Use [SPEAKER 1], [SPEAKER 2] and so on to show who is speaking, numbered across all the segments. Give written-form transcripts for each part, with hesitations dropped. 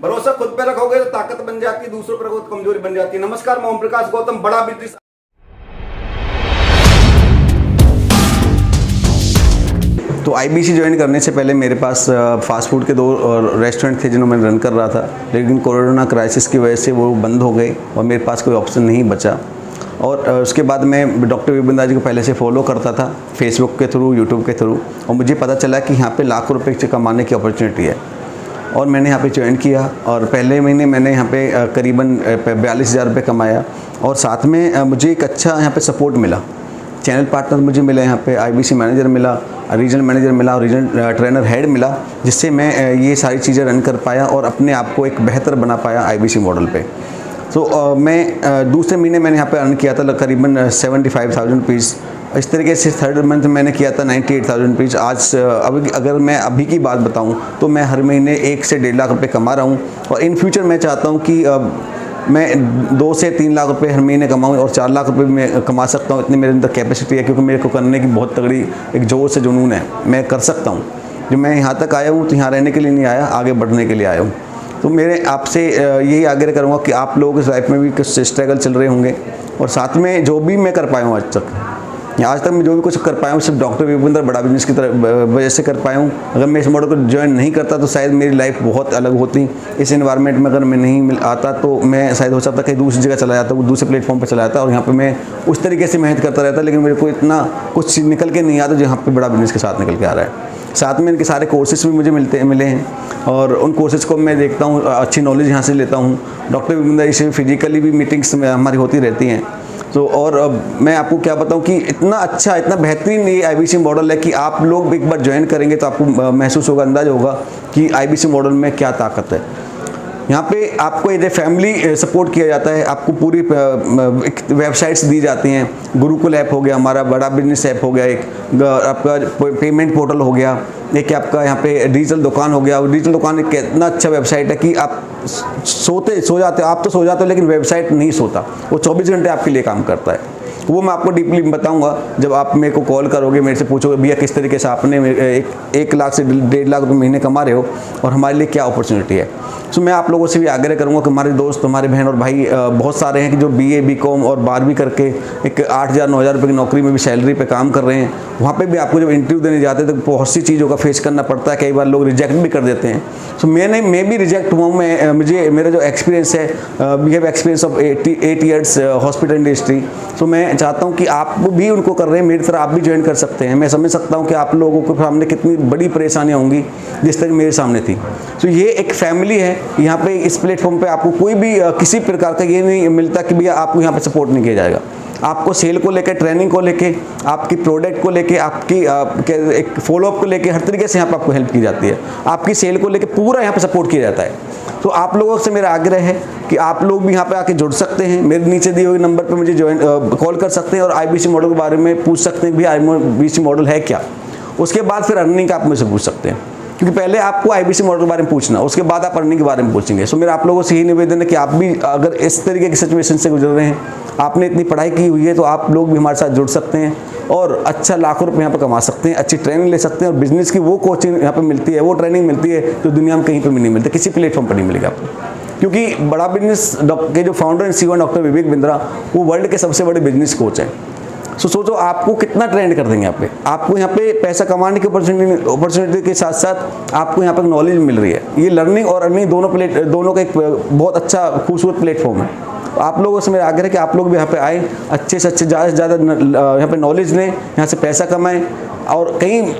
[SPEAKER 1] भरोसा खुद पे रखोगे तो ताकत बन जाती है, दूसरों पर रखोगे तो कमजोरी बन जाती है। नमस्कार, मैं ओम प्रकाश गौतम, बड़ा बिजनेस। तो आईबीसी ज्वाइन करने से पहले मेरे पास फास्ट फूड के 2 रेस्टोरेंट थे जिन्हों मैं रन कर रहा था, लेकिन कोरोना क्राइसिस की वजह से वो बंद हो गए और मेरे पास कोई ऑप्शन नहीं बचा। और उसके बाद मैं डॉक्टर विपिन दास जी को पहले से फॉलो करता था, फेसबुक के थ्रू, यूट्यूब के थ्रू, और मुझे पता चला कि यहाँ पे लाखों रुपए से कमाने की अपॉर्चुनिटी है। और मैंने यहाँ पे ज्वाइन किया और पहले महीने मैंने यहाँ पे करीबन 42,000 रुपये कमाया। और साथ में मुझे एक अच्छा यहाँ पे सपोर्ट मिला, चैनल पार्टनर मुझे मिला, यहाँ पे आईबीसी मैनेजर मिला, रीजनल मैनेजर मिला और रीजनल ट्रेनर हेड मिला, जिससे मैं ये सारी चीज़ें रन कर पाया और अपने आप को एक बेहतर बना पाया आईबीसी मॉडल पे। तो मैं दूसरे महीने मैंने यहाँ पे अर्न किया था करीबन 75,000 रुपीज़। इस तरीके से थर्ड मंथ मैंने किया था 98,000 रुपीज़। आज अगर मैं अभी की बात बताऊँ तो मैं हर महीने 1 से 1.5 लाख रुपये कमा रहा हूँ। और इन फ्यूचर मैं चाहता हूँ कि मैं 2 से 3 लाख रुपए हर महीने कमाऊँ और 4 लाख रुपए भी मैं कमा सकता हूँ। इतनी मेरे अंदर कैपेसिटी है, क्योंकि मेरे को करने की बहुत तगड़ी एक जोर से जुनून है, मैं कर सकता हूँ। जो मैं यहाँ तक आया हूँ तो यहाँ रहने के लिए नहीं आया, आगे बढ़ने के लिए आया हूँ। तो मेरे आपसे यही आग्रह करूँगा कि आप लोग इस लाइफ में भी कुछ स्ट्रगल चल रहे होंगे, और साथ में जो भी मैं कर पाया हूँ आज तक मैं जो भी कुछ कर पाया हूँ सिर्फ डॉक्टर विपिन दास बड़ा बिजनेस की तरह वजह से कर पाया हूँ। अगर मैं इस मॉडल को ज्वाइन नहीं करता तो शायद मेरी लाइफ बहुत अलग होती। इस एनवायरनमेंट में अगर मैं नहीं आता तो मैं शायद हो सकता कहीं दूसरी जगह चला जाता, दूसरे प्लेटफॉर्म पर चला जाता और यहाँ पे मैं उस तरीके से मेहनत करता रहता, लेकिन मेरे को इतना कुछ निकल के नहीं आता जो यहाँ पे बड़ा बिजनेस के साथ निकल के आ रहा है। साथ में इनके सारे कोर्सेज भी मुझे मिले हैं और उन कोर्सेज को मैं देखता हूँ, अच्छी नॉलेज यहाँ से लेता हूँ। डॉक्टर विपिन दास से फिजिकली भी मीटिंग्स हमारी होती रहती हैं। तो और मैं आपको क्या बताऊं कि इतना अच्छा, इतना बेहतरीन ये आईबीसी मॉडल है कि आप लोग एक बार ज्वाइन करेंगे तो आपको महसूस होगा, अंदाजा होगा कि आईबीसी मॉडल में क्या ताकत है। यहाँ पे आपको एज ए फैमिली सपोर्ट किया जाता है, आपको पूरी वेबसाइट्स दी जाती हैं। गुरुकुल ऐप हो गया, हमारा बड़ा बिजनेस ऐप हो गया, एक आपका पेमेंट पोर्टल हो गया, एक आपका यहाँ पे डिजिटल दुकान हो गया। डिजिटल दुकान एक इतना अच्छा वेबसाइट है कि आप सो जाते हो, आप तो सो जाते हो लेकिन वेबसाइट नहीं सोता, वो 24 घंटे आपके लिए काम करता है। वो मैं आपको डीपली बताऊंगा जब आप मेरे को कॉल करोगे, मेरे से पूछोगे भैया किस तरीके से आपने 1 लाख से 1.5 लाख रुपये महीने कमा रहे हो और हमारे लिए क्या अपॉर्चुनिटी है। सो मैं आप लोगों से भी आग्रह करूंगा कि हमारे दोस्त, हमारे बहन और भाई बहुत सारे हैं कि जो BA BCom और 12वीं करके एक 8,000 9,000 रुपये की नौकरी में भी सैलरी पे काम कर रहे हैं। वहाँ पे भी आपको जब इंटरव्यू देने जाते हैं तो बहुत सी चीज़ों का फेस करना पड़ता है, कई बार लोग रिजेक्ट भी कर देते हैं। सो मैं भी रिजेक्ट हुआ हूँ। मेरा जो एक्सपीरियंस है, we have experience of 8 years hospital industry. So मैं चाहता हूँ कि आप भी उनको कर रहे हैं, मेरी तरह आप भी ज्वाइन कर सकते हैं। मैं समझ सकता हूँ कि आप लोगों के सामने कितनी बड़ी परेशानियाँ होंगी जिस तरह मेरे सामने थी। सो ये एक फैमिली है। यहाँ पे इस प्लेटफॉर्म पे आपको कोई भी किसी प्रकार का ये नहीं मिलता कि भैया आपको यहाँ पे सपोर्ट नहीं किया जाएगा। आपको सेल को लेकर, ट्रेनिंग को लेके, आपकी प्रोडक्ट को लेके, आपकी एक फॉलोअप को लेके हर तरीके से यहाँ पे आपको हेल्प की जाती है। आपकी सेल को लेके पूरा यहाँ पे सपोर्ट किया जाता है। तो आप लोगों से मेरा आग्रह है कि आप लोग भी यहाँ पे आके जुड़ सकते हैं। मेरे नीचे दिए हुए नंबर पे मुझे कॉल कर सकते हैं और आईबीसी मॉडल के बारे में पूछ सकते हैं कि आईबीसी मॉडल है क्या। उसके बाद फिर अर्निंग का आप मुझसे पूछ सकते हैं, क्योंकि पहले आपको आईबीसी मॉडल के बारे में पूछना, उसके बाद आप अर्निंग के बारे में पूछेंगे। सो मेरा आप लोगों से यही निवेदन है कि आप भी अगर इस तरीके की सिचुएशन से गुजर रहे हैं, आपने इतनी पढ़ाई की हुई है, तो आप लोग भी हमारे साथ जुड़ सकते हैं और अच्छा लाखों रुपए यहाँ पर कमा सकते हैं, अच्छी ट्रेनिंग ले सकते हैं। और बिजनेस की वो कोचिंग यहाँ पर मिलती है, वो ट्रेनिंग मिलती है जो दुनिया में कहीं पर भी नहीं मिलती, किसी प्लेटफॉर्म पर नहीं मिलेगा आपको। क्योंकि बड़ा बिजनेस के जो founder and CEO doctor Vivek Bindra, वो वर्ल्ड के सबसे बड़े बिजनेस कोच हैं। सो सोचो आपको कितना ट्रेंड कर देंगे यहाँ पे। आपको यहाँ पे पैसा कमाने की अपॉर्चुनिटी के साथ साथ आपको यहाँ पर नॉलेज मिल रही है। ये लर्निंग और अर्निंग दोनों का एक बहुत अच्छा खूबसूरत प्लेटफॉर्म है। आप लोगों से मेरा आग्रह है कि आप लोग भी यहाँ पे आए, अच्छे से अच्छे, ज़्यादा से ज़्यादा यहाँ पे नॉलेज लें, यहाँ से पैसा कमाएं। और कहीं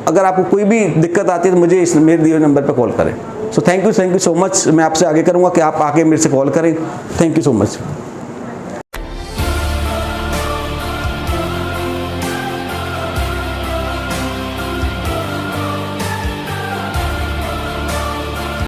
[SPEAKER 1] अगर आपको कोई भी दिक्कत आती है तो मुझे मेरे दिए हुए नंबर पर कॉल करें। So thank you so much. मैं आपसे आगे करूँगा कि आप आके मेरे से कॉल करें। Thank you so much.